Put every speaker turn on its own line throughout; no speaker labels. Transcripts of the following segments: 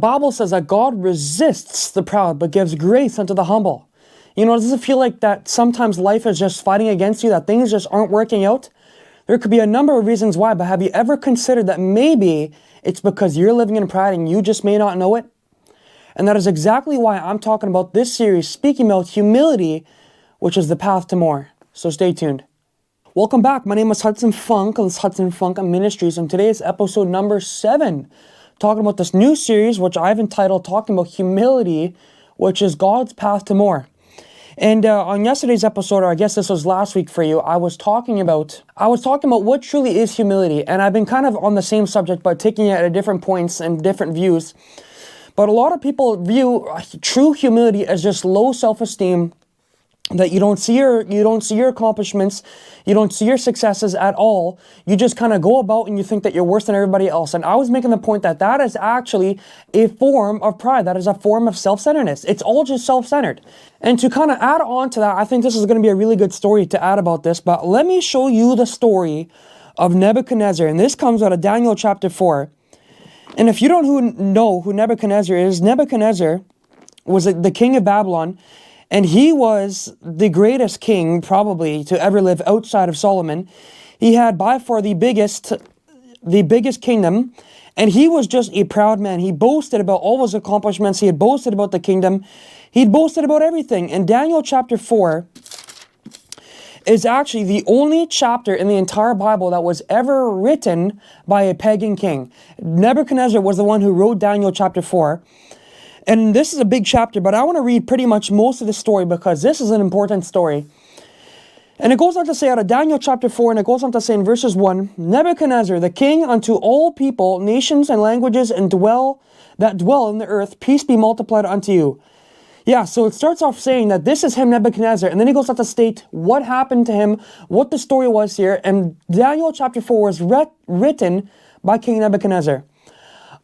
Bible says that God resists the proud, but gives grace unto the humble. Does it feel like that sometimes life is just fighting against you, that things just aren't working out? There could be a number of reasons why, but have you ever considered that maybe it's because you're living in pride and you just may not know it? And that is exactly why I'm talking about this series, speaking about humility, which is the path to more. So stay tuned. Welcome back. My name is Hudson Funk. This is Hudson Funk Ministries, and today is episode number 7, talking about this new series, which I've entitled Talking About Humility, which is God's Path to More. And on yesterday's episode, or I guess this was last week for you, I was talking about what truly is humility. And I've been kind of on the same subject, but taking it at different points and different views. But a lot of people view true humility as just low self-esteem, that you don't see your accomplishments, you don't see your successes at all. You just kind of go about and you think that you're worse than everybody else. And I was making the point that that is actually a form of pride. That is a form of self-centeredness. It's all just self-centered. And to kind of add on to that, I think this is going to be a really good story to add about this. But let me show you the story of Nebuchadnezzar. And this comes out of Daniel chapter 4. And if you don't know who Nebuchadnezzar is, Nebuchadnezzar was the king of Babylon. And he was the greatest king probably to ever live outside of Solomon. He had by far the biggest kingdom, and he was just a proud man. He boasted about all his accomplishments. He had boasted about the kingdom. He'd boasted about everything. And Daniel chapter 4 is actually the only chapter in the entire Bible that was ever written by a pagan king. Nebuchadnezzar was the one who wrote Daniel chapter 4. And this is a big chapter, but I want to read pretty much most of the story because this is an important story. And it goes on to say out of Daniel chapter 4, and it goes on to say in verses 1, Nebuchadnezzar, the king unto all people, nations, and languages, and that dwell in the earth, peace be multiplied unto you. Yeah, so it starts off saying that this is him, Nebuchadnezzar, and then he goes on to state what happened to him, what the story was here, and Daniel chapter 4 was written by King Nebuchadnezzar.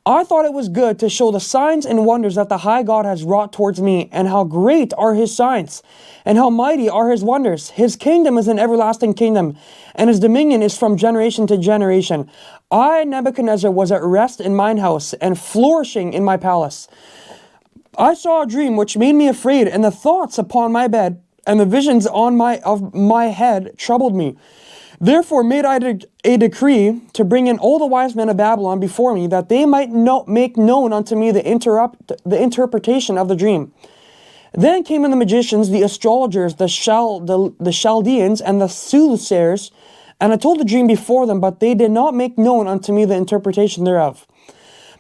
I thought it was good to show the signs and wonders that the high God has wrought towards me, and how great are his signs, and how mighty are his wonders. His kingdom is an everlasting kingdom, and his dominion is from generation to generation. I, Nebuchadnezzar, was at rest in mine house, and flourishing in my palace. I saw a dream which made me afraid, and the thoughts upon my bed, and the visions of my head troubled me. Therefore made I a decree to bring in all the wise men of Babylon before me, that they might make known unto me the interpretation of the dream. Then came in the magicians, the astrologers, the Chaldeans, and the soothsayers, and I told the dream before them, but they did not make known unto me the interpretation thereof.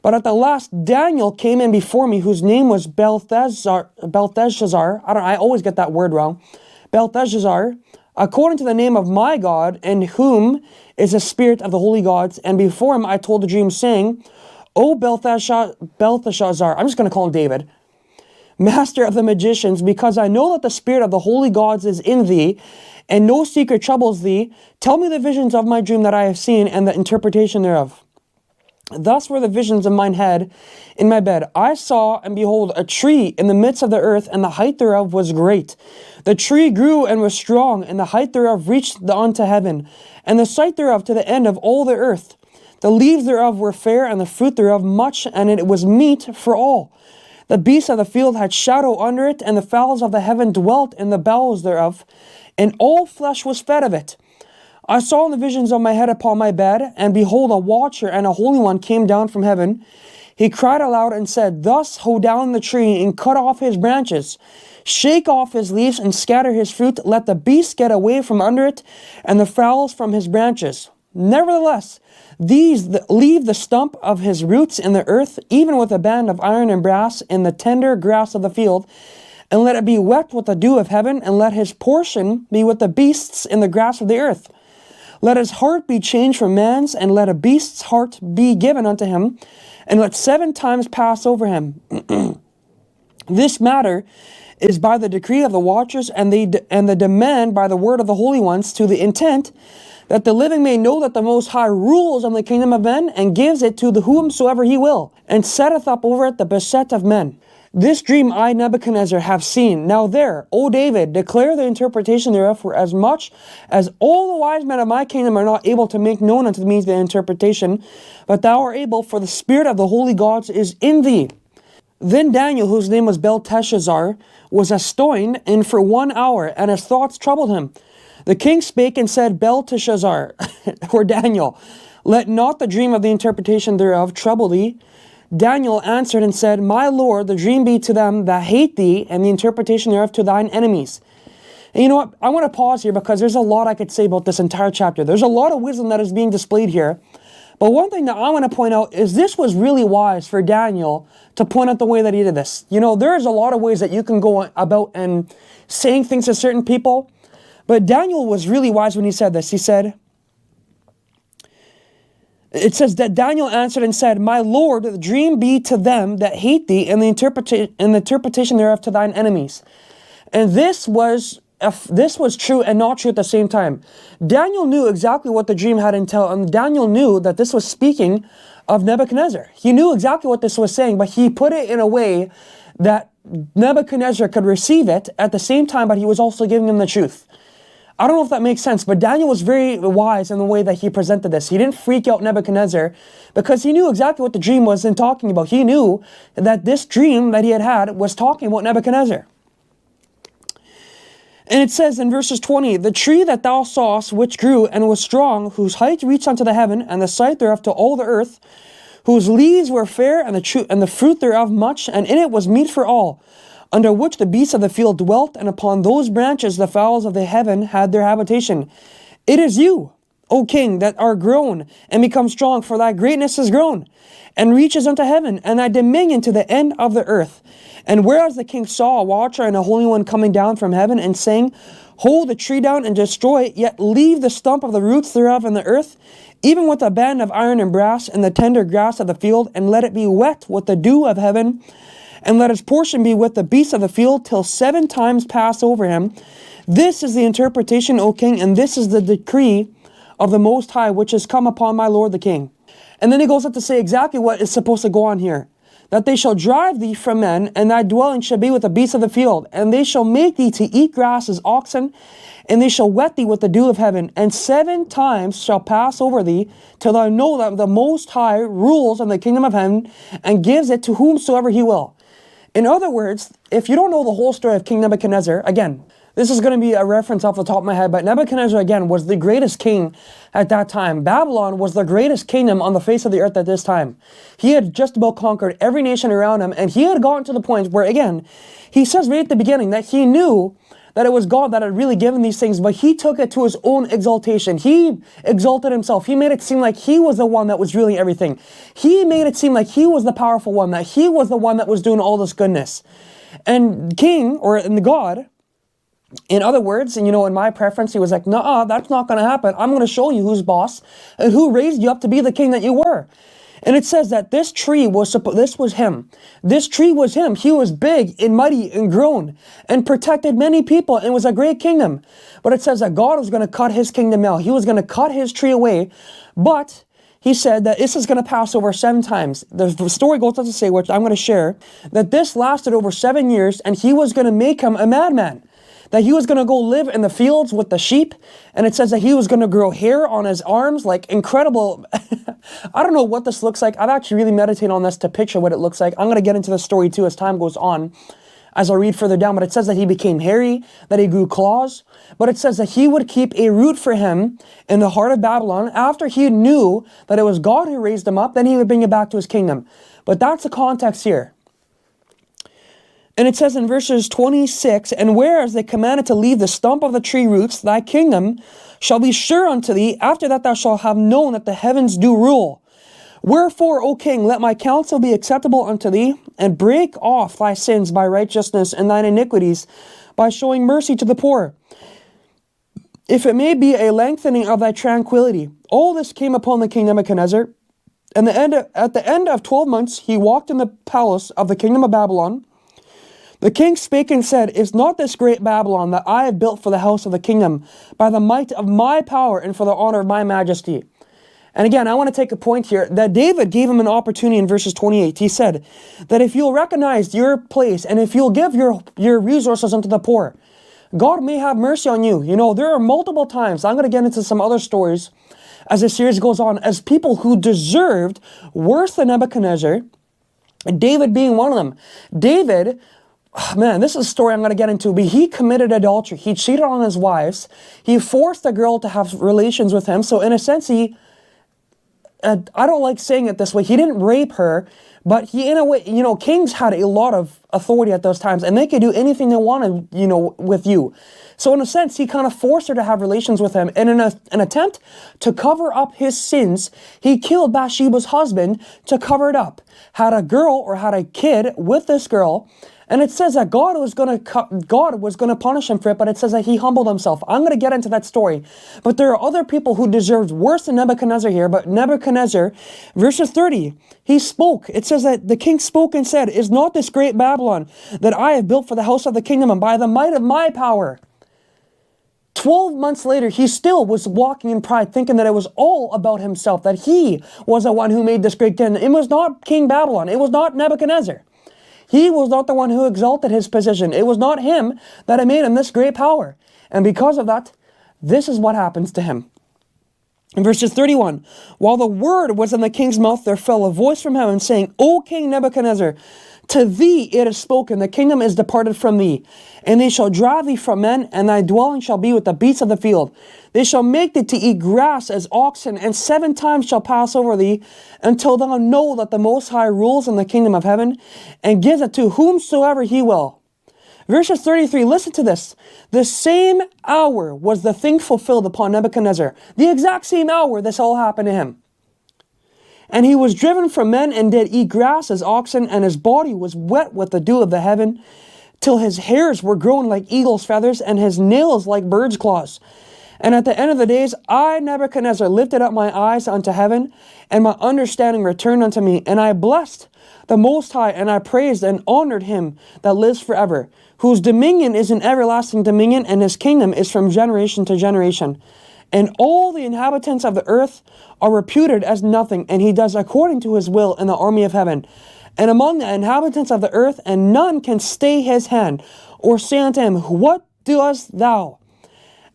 But at the last Daniel came in before me, whose name was Belteshazzar. I always get that word wrong. Belteshazzar, according to the name of my God, in whom is the spirit of the holy gods. And before him I told the dream, saying, O Belteshazzar, I'm just going to call him David, master of the magicians, because I know that the spirit of the holy gods is in thee, and no secret troubles thee. Tell me the visions of my dream that I have seen, and the interpretation thereof. Thus were the visions of mine head in my bed. I saw, and behold, a tree in the midst of the earth, and the height thereof was great. The tree grew and was strong, and the height thereof reached unto heaven, and the sight thereof to the end of all the earth. The leaves thereof were fair, and the fruit thereof much, and it was meat for all. The beasts of the field had shadow under it, and the fowls of the heaven dwelt in the boughs thereof, and all flesh was fed of it. I saw in the visions of my head upon my bed, and behold, a watcher and a holy one came down from heaven. He cried aloud and said, Thus hoe down the tree, and cut off his branches. Shake off his leaves, and scatter his fruit. Let the beasts get away from under it, and the fowls from his branches. Nevertheless, these leave the stump of his roots in the earth, even with a band of iron and brass in the tender grass of the field. And let it be wet with the dew of heaven, and let his portion be with the beasts in the grass of the earth. Let his heart be changed from man's, and let a beast's heart be given unto him, and let 7 times pass over him. This matter is by the decree of the watchers, and the demand by the word of the holy ones, to the intent that the living may know that the Most High rules on the kingdom of men, and gives it to whomsoever he will, and setteth up over it the beset of men. This dream I, Nebuchadnezzar, have seen. Now there, O David, declare the interpretation thereof, for as much as all the wise men of my kingdom are not able to make known unto me the interpretation, but thou art able, for the spirit of the holy gods is in thee. Then Daniel, whose name was Belteshazzar, was astonished, and for 1 hour, and his thoughts troubled him. The king spake and said, Belteshazzar, or Daniel, let not the dream of the interpretation thereof trouble thee. Daniel answered and said, My Lord, the dream be to them that hate thee, and the interpretation thereof to thine enemies. And you know what? I want to pause here because there's a lot I could say about this entire chapter. There's a lot of wisdom that is being displayed here. But one thing that I want to point out is this was really wise for Daniel to point out the way that he did this. You know, there's a lot of ways that you can go about and saying things to certain people. But Daniel was really wise when he said this. He said, it says that Daniel answered and said, My Lord, the dream be to them that hate thee, and the interpretation thereof to thine enemies. And this was true and not true at the same time. Daniel knew exactly what the dream had entailed, and Daniel knew that this was speaking of Nebuchadnezzar. He knew exactly what this was saying, but he put it in a way that Nebuchadnezzar could receive it at the same time, but he was also giving him the truth. I don't know if that makes sense, but Daniel was very wise in the way that he presented this. He didn't freak out Nebuchadnezzar because he knew exactly what the dream was and talking about. He knew that this dream that he had was talking about Nebuchadnezzar. And it says in verses 20, The tree that thou sawest, which grew and was strong, whose height reached unto the heaven, and the sight thereof to all the earth, whose leaves were fair, and the fruit thereof much, and in it was meat for all, under which the beasts of the field dwelt, and upon those branches the fowls of the heaven had their habitation. It is you, O king, that are grown and become strong, for thy greatness is grown, and reaches unto heaven, and thy dominion to the end of the earth. And whereas the king saw a watcher and a holy one coming down from heaven, and saying, Hold the tree down and destroy it, yet leave the stump of the roots thereof in the earth, even with a band of iron and brass, and the tender grass of the field, and let it be wet with the dew of heaven, and let his portion be with the beasts of the field, till 7 times pass over him. This is the interpretation, O king, and this is the decree of the Most High, which is come upon my lord the king. And then he goes on to say exactly what is supposed to go on here. That they shall drive thee from men, and thy dwelling shall be with the beasts of the field, and they shall make thee to eat grass as oxen, and they shall wet thee with the dew of heaven, and 7 times shall pass over thee, till thou know that the Most High rules in the kingdom of heaven, and gives it to whomsoever he will. In other words, if you don't know the whole story of King Nebuchadnezzar, again, this is going to be a reference off the top of my head, but Nebuchadnezzar, again, was the greatest king at that time. Babylon was the greatest kingdom on the face of the earth at this time. He had just about conquered every nation around him, and he had gotten to the point where, again, he says right at the beginning that he knew that it was God that had really given these things, but he took it to his own exaltation. He exalted himself. He made it seem like he was the one that was ruling everything. He made it seem like he was the powerful one, that he was the one that was doing all this goodness. And the God, in other words, and you know, in my preference, he was like, nah, that's not going to happen. I'm going to show you who's boss and who raised you up to be the king that you were. And it says that this tree was him. This tree was him. He was big and mighty and grown and protected many people and was a great kingdom. But it says that God was going to cut his kingdom out. He was going to cut his tree away. But he said that this is going to pass over 7 times. The story goes on to say, which I'm going to share, that this lasted over 7 years, and he was going to make him a madman. That he was going to go live in the fields with the sheep. And it says that he was going to grow hair on his arms, like incredible. I don't know what this looks like. I've actually really meditated on this to picture what it looks like. I'm going to get into the story too as time goes on, as I read further down. But it says that he became hairy, that he grew claws. But it says that he would keep a root for him in the heart of Babylon. After he knew that it was God who raised him up, then he would bring it back to his kingdom. But that's the context here. And it says in verses 26, And whereas they commanded to leave the stump of the tree roots, thy kingdom shall be sure unto thee. After that thou shalt have known that the heavens do rule. Wherefore, O king, let my counsel be acceptable unto thee, and break off thy sins by righteousness, and thine iniquities by showing mercy to the poor, if it may be a lengthening of thy tranquility. All this came upon the king Nebuchadnezzar. And at the end of 12 months he walked in the palace of the kingdom of Babylon. The king spake and said, Is not this great Babylon that I have built for the house of the kingdom by the might of my power and for the honor of my majesty? And again, I want to take a point here that David gave him an opportunity in verses 28. He said that if you'll recognize your place and if you'll give your resources unto the poor, God may have mercy on you. You know, there are multiple times, I'm going to get into some other stories as the series goes on, as people who deserved worse than Nebuchadnezzar, David being one of them. David, man, this is a story I'm going to get into, but he committed adultery. He cheated on his wives. He forced a girl to have relations with him. So in a sense, I don't like saying it this way, he didn't rape her, but he, in a way, kings had a lot of authority at those times, and they could do anything they wanted, with you. So in a sense, he kind of forced her to have relations with him. And in an attempt to cover up his sins, he killed Bathsheba's husband to cover it up. Had a girl or had a kid with this girl. And it says that God was going to punish him for it, but it says that he humbled himself. I'm going to get into that story. But there are other people who deserved worse than Nebuchadnezzar here. But Nebuchadnezzar, verses 30, he spoke. It says that the king spoke and said, "Is not this great Babylon that I have built for the house of the kingdom, and by the might of my power?" 12 months later, he still was walking in pride, thinking that it was all about himself, that he was the one who made this great kingdom. It was not King Babylon. It was not Nebuchadnezzar. He was not the one who exalted his position. It was not him that had made him this great power. And because of that, this is what happens to him. In verses 31, while the word was in the king's mouth, there fell a voice from heaven saying, "O King Nebuchadnezzar, to thee it is spoken, the kingdom is departed from thee, and they shall drive thee from men, and thy dwelling shall be with the beasts of the field. They shall make thee to eat grass as oxen, and 7 times shall pass over thee, until thou know that the Most High rules in the kingdom of heaven, and gives it to whomsoever he will." Verses 33, listen to this. The same hour was the thing fulfilled upon Nebuchadnezzar. The exact same hour this all happened to him. And he was driven from men and did eat grass as oxen, and his body was wet with the dew of the heaven, till his hairs were grown like eagle's feathers, and his nails like bird's claws. And at the end of the days, I, Nebuchadnezzar, lifted up my eyes unto heaven, and my understanding returned unto me. And I blessed the Most High, and I praised and honored him that lives forever, whose dominion is an everlasting dominion, and his kingdom is from generation to generation. And all the inhabitants of the earth are reputed as nothing, and he does according to his will in the army of heaven. And among the inhabitants of the earth, and none can stay his hand, or say unto him, "What doest thou?"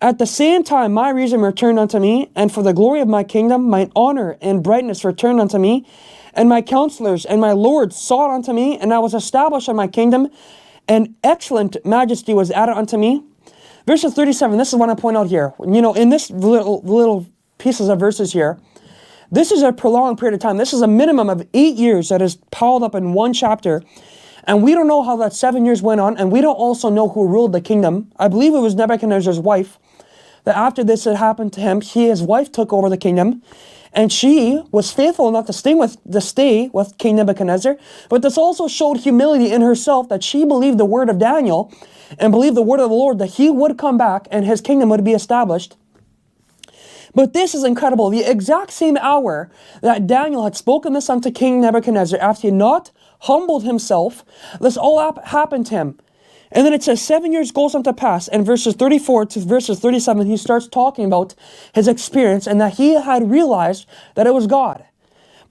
At the same time my reason returned unto me, and for the glory of my kingdom mine honor and brightness returned unto me, and my counselors and my lords sought unto me, and I was established in my kingdom, and excellent majesty was added unto me. Verses 37, this is what I point out here. In this little pieces of verses here, this is a prolonged period of time. This is a minimum of 8 years that is piled up in one chapter. And we don't know how that 7 years went on, and we don't also know who ruled the kingdom. I believe it was Nebuchadnezzar's wife. That after this had happened to him, his wife took over the kingdom. And she was faithful enough to stay with King Nebuchadnezzar. But this also showed humility in herself, that she believed the word of Daniel and believed the word of the Lord, that he would come back and his kingdom would be established. But this is incredible. The exact same hour that Daniel had spoken this unto King Nebuchadnezzar, after he had not humbled himself, this all happened to him. And then it says 7 years goes on to pass, and verses 34 to verses 37, he starts talking about his experience and that he had realized that it was God.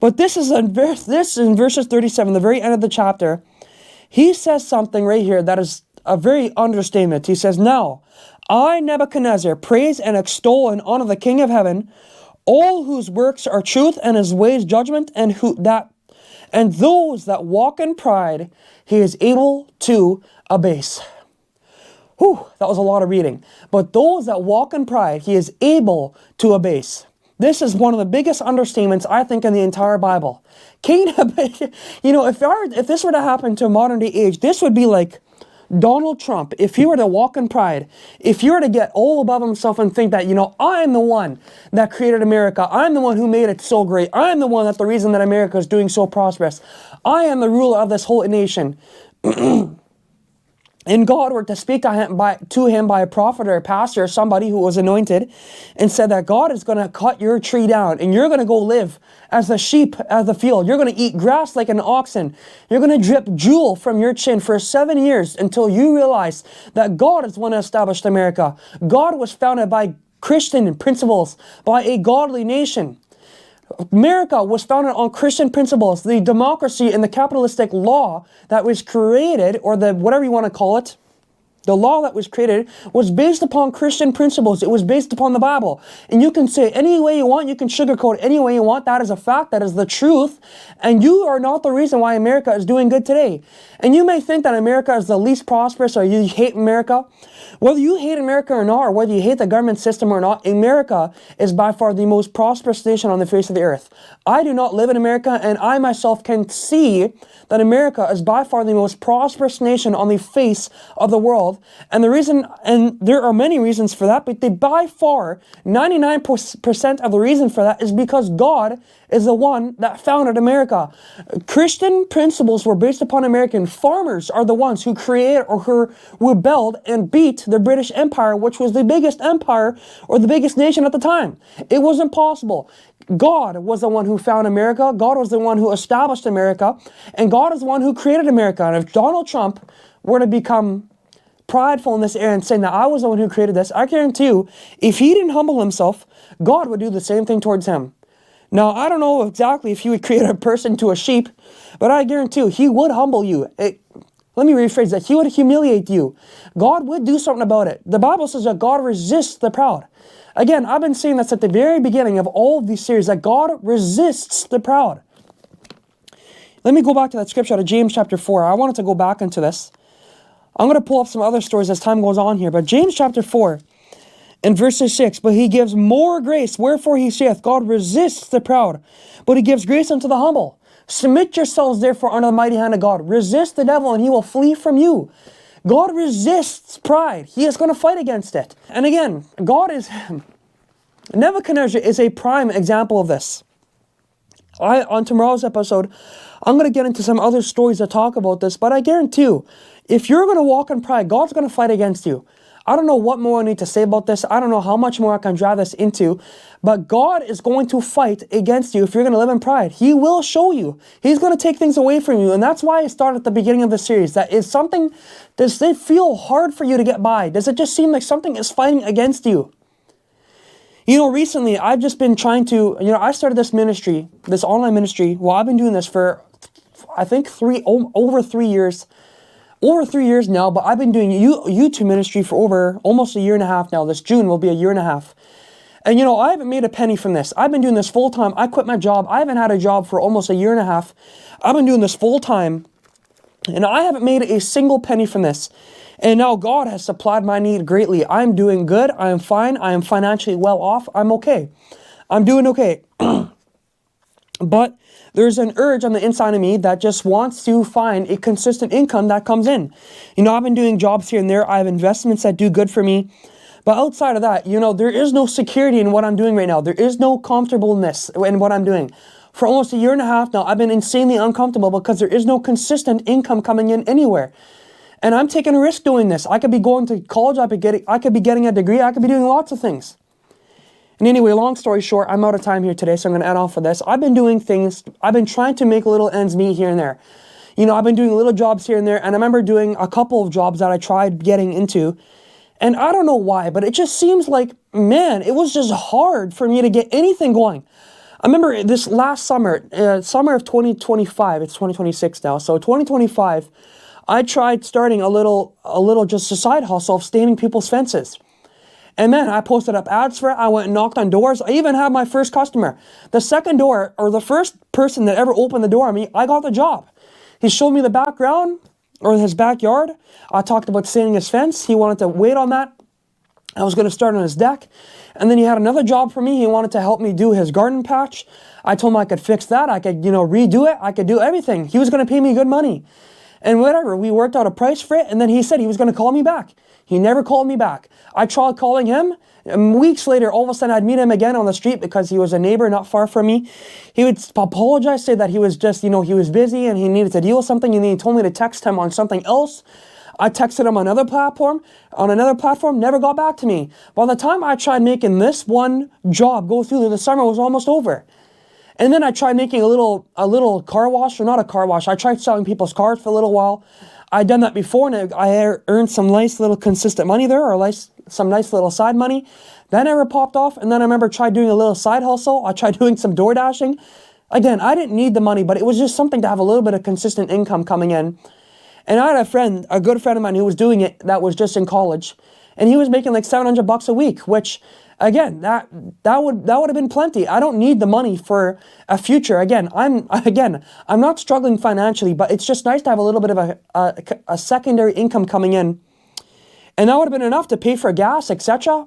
But this is in verses 37, the very end of the chapter. He says something right here that is a very understatement. He says, "Now, I, Nebuchadnezzar, praise and extol and honor the King of heaven, all whose works are truth and his ways judgment, and those that walk in pride he is able to abase." Whew, that was a lot of reading. But those that walk in pride he is able to abase. This is one of the biggest understatements, I think, in the entire Bible. If this were to happen to modern day age, this would be like Donald Trump. If he were to walk in pride, if he were to get all above himself and think that, I'm the one that created America. I'm the one who made it so great. I'm the one that's the reason that America is doing so prosperous. I am the ruler of this whole nation. And God were to speak to him by a prophet or a pastor or somebody who was anointed, and said that God is going to cut your tree down, and you're going to go live as the sheep of the field. You're going to eat grass like an oxen. You're going to drip jewel from your chin for 7 years until you realize that God is the one who established America. God was founded by Christian principles, by a godly nation. America was founded on Christian principles. The democracy and the capitalistic law that was created, or the whatever you want to call it, The law that was created was based upon Christian principles. It was based upon the Bible. And you can say it any way you want. You can sugarcoat it any way you want. That is a fact. That is the truth. And you are not the reason why America is doing good today. And you may think that America is the least prosperous, or you hate America. Whether you hate America or not, or whether you hate the government system or not, America is by far the most prosperous nation on the face of the earth. I do not live in America, and I myself can see that America is by far the most prosperous nation on the face of the world. And there are many reasons for that, but by far, 99% of the reason for that is because God is the one that founded America. Christian principles were based upon American. Farmers are the ones who created or who rebelled and beat the British Empire, which was the biggest empire or the biggest nation at the time. It was impossible. God was the one who found America. God was the one who established America. And God is the one who created America. And if Donald Trump were to become prideful in this area and saying that I was the one who created this, I guarantee you, if he didn't humble himself, God would do the same thing towards him. Now, I don't know exactly if he would create a person to a sheep, but I guarantee you, he would humble you. Let me rephrase that. He would humiliate you. God would do something about it. The Bible says that God resists the proud. Again, I've been saying this at the very beginning of all of these series, that God resists the proud. Let me go back to that scripture out of James chapter 4. I wanted to go back into this. I'm going to pull up some other stories as time goes on here, but James chapter 4, in verses 6, but he gives more grace, wherefore he saith, God resists the proud, but he gives grace unto the humble. Submit yourselves therefore under the mighty hand of God. Resist the devil and he will flee from you. God resists pride. He is going to fight against it. And again, Nebuchadnezzar is a prime example of this. On tomorrow's episode, I'm going to get into some other stories that talk about this, but I guarantee you, if you're going to walk in pride, God's going to fight against you. I don't know what more I need to say about this. I don't know how much more I can drive this into, but God is going to fight against you if you're going to live in pride. He will show you. He's going to take things away from you, and that's why I started at the beginning of the series. That is something, does it feel hard for you to get by? Does it just seem like something is fighting against you? You know, recently, I've just been trying to, I started this ministry, this online ministry. Well, I've been doing this for, I think, over 3 years. Over 3 years now, but I've been doing YouTube ministry for over almost a year and a half now. This June will be a year and a half. And I haven't made a penny from this. I've been doing this full time. I quit my job. I haven't had a job for almost a year and a half. I've been doing this full time, and I haven't made a single penny from this. And now God has supplied my need greatly. I'm doing good. I am fine. I am financially well off. I'm okay. I'm doing okay. But there's an urge on the inside of me that just wants to find a consistent income that comes in. I've been doing jobs here and there. I have investments that do good for me. But outside of that, there is no security in what I'm doing right now. There is no comfortableness in what I'm doing. For almost a year and a half now, I've been insanely uncomfortable because there is no consistent income coming in anywhere. And I'm taking a risk doing this. I could be going to college. I could be getting a degree. I could be doing lots of things. And anyway, long story short, I'm out of time here today, so I'm going to add on for this. I've been doing things, I've been trying to make little ends meet here and there. I've been doing little jobs here and there, and I remember doing a couple of jobs that I tried getting into, and I don't know why, but it just seems like, man, it was just hard for me to get anything going. I remember this last summer, summer of 2025, it's 2026 now, so 2025, I tried starting a little just a side hustle of staining people's fences. And man, I posted up ads for it. I went and knocked on doors. I even had my first customer. The second door, or the first person that ever opened the door on me, I got the job. He showed me the background, or his backyard. I talked about staining his fence. He wanted to wait on that. I was going to start on his deck. And then he had another job for me. He wanted to help me do his garden patch. I told him I could fix that. I could, redo it. I could do everything. He was going to pay me good money. And whatever, we worked out a price for it, and then he said he was going to call me back. He never called me back. I tried calling him, and weeks later, all of a sudden, I'd meet him again on the street because he was a neighbor not far from me. He would apologize, say that he was just, he was busy and he needed to deal with something, and he told me to text him on something else. I texted him on another platform, never got back to me. By the time I tried making this one job go through, the summer was almost over. And then I tried making a little car wash, or not a car wash. I tried selling people's cars for a little while. I'd done that before, and I earned some nice little consistent money there, or some nice little side money. That never popped off. And then I remember tried doing a little side hustle. I tried doing some door dashing. Again, I didn't need the money, but it was just something to have a little bit of consistent income coming in. And I had a good friend of mine who was doing it that was just in college, and he was making like $700 a week, which again, that would have been plenty. I don't need the money for a future. Again, I'm not struggling financially, but it's just nice to have a little bit of a secondary income coming in. And that would have been enough to pay for gas, etc.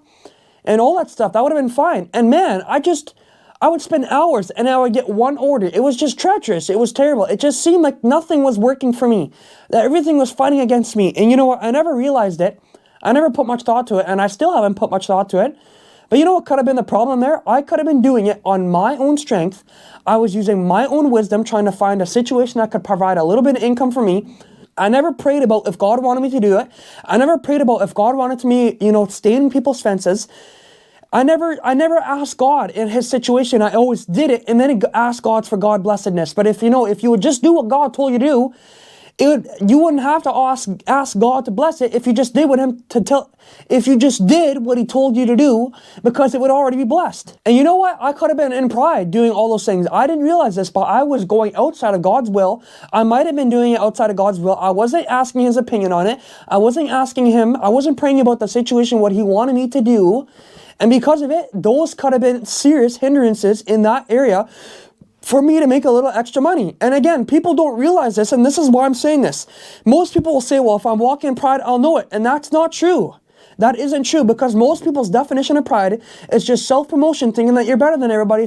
and all that stuff. That would have been fine. And man, I would spend hours and I would get one order. It was just treacherous. It was terrible. It just seemed like nothing was working for me, that everything was fighting against me. And you know what? I never realized it. I never put much thought to it, and I still haven't put much thought to it. But you know what could have been the problem there? I could have been doing it on my own strength. I was using my own wisdom, trying to find a situation that could provide a little bit of income for me. I never prayed about if God wanted me to do it. I never prayed about if God wanted me, stay in people's fences. I never asked God in his situation. I always did it and then asked God for God blessedness. But if you would just do what God told you to do, you wouldn't have to ask God to bless it if you just did if you just did what he told you to do, because it would already be blessed. And you know what? I could have been in pride doing all those things. I didn't realize this, but I was going outside of God's will. I might have been doing it outside of God's will. I wasn't asking his opinion on it. I wasn't asking him. I wasn't praying about the situation, what he wanted me to do. And because of it, those could have been serious hindrances in that area for me to make a little extra money. And again, people don't realize this, and this is why I'm saying this. Most people will say, well, if I'm walking in pride, I'll know it. And that's not true. That isn't true, because most people's definition of pride is just self-promotion, thinking that you're better than everybody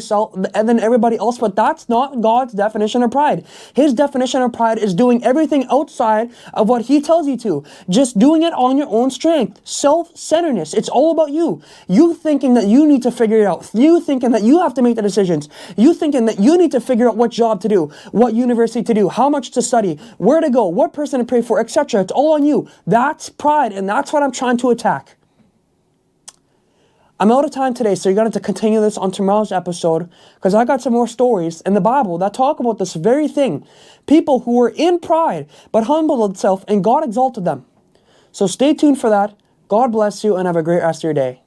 else, but that's not God's definition of pride. His definition of pride is doing everything outside of what he tells you to. Just doing it on your own strength. Self-centeredness. It's all about you. You thinking that you need to figure it out. You thinking that you have to make the decisions. You thinking that you need to figure out what job to do, what university to do, how much to study, where to go, what person to pray for, etc. It's all on you. That's pride, and that's what I'm trying to attack. I'm out of time today, so you're going to have to continue this on tomorrow's episode, because I got some more stories in the Bible that talk about this very thing. People who were in pride, but humbled themselves, and God exalted them. So stay tuned for that. God bless you, and have a great rest of your day.